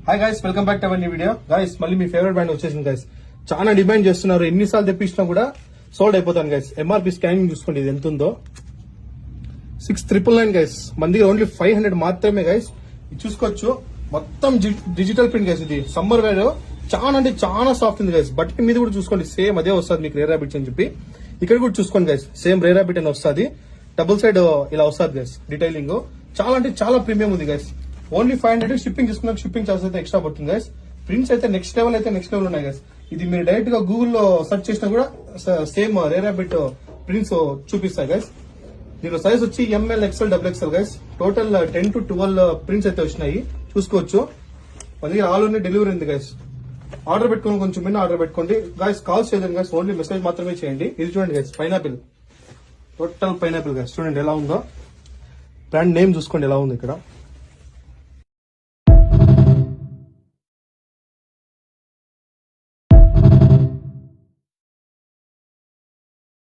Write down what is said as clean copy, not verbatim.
Hi guys, welcome back to our new video. Guys మళ్ళీ మీ favourite brand వచ్చేసింది guys. చాలా demand చేస్తున్నారు, ఎన్నిసార్లు తెప్పించినా కూడా సోల్డ్ అయిపోతాను గైస్. ఎంఆర్పీ స్కానింగ్ చూసుకోండి, ఇది ఎంత ఉందో 6,999 గైస్. మన దగ్గర ఓన్లీ 500 మాత్రమే గైస్. ఇది చూసుకోవచ్చు, మొత్తం డిజిటల్ ప్రింట్ గైస్. ఇది సమ్మర్ వేర్ చాలా అంటే చాలా సాఫ్ట్ ఉంది గైస్. బట్ట మీద కూడా చూసుకోండి, సేమ్ అదే వస్తుంది మీకు రేర్ ర్యాబిట్స్ అని చెప్పి. ఇక్కడ కూడా చూసుకోండి గైస్, సేమ్ రేర్ ర్యాబిట్ అని వస్తుంది. డబుల్ సైడ్ ఇలా వస్తుంది గైస్. డీటెయిలింగ్ చాలా అంటే చాలా ప్రీమియం ఉంది గైస్. ఓన్లీ 500. షిప్పింగ్ తీసుకున్నాక షిప్పింగ్ చార్జ్ అయితే ఎక్స్ట్రా పడుతుంది గైస్. ప్రింట్స్ అయితే నెక్స్ట్ లెవెల్ ఉన్నాయి గైస్. ఇది మీరు డైరెక్ట్ గా గూగుల్లో సెర్చ్ చేసినా కూడా సేమ్ రేర్ ర్యాబిట్ ప్రింట్స్ చూపిస్తాయి గైస్. దీనిలో సైజ్ వచ్చి ML, XL, XXL guys. Total 10 to 12 prints అయితే వచ్చినాయి, చూసుకోవచ్చు. మన దగ్గర ఆల్ ఓన్లీ డెలివరీ ఉంది గైస్. ఆర్డర్ పెట్టుకుని కొంచెం మిన్న ఆర్డర్ పెట్టుకోండి గైస్. కాల్స్ చేయలేదు గైస్, ఓన్లీ మెసేజ్ మాత్రమే చేయండి. ఇది చూడండి guys, pineapple, total pineapple guys. చూడండి ఎలా ఉందో, బ్రాండ్ నేమ్ చూసుకోండి ఎలా ఉంది ఇక్కడ.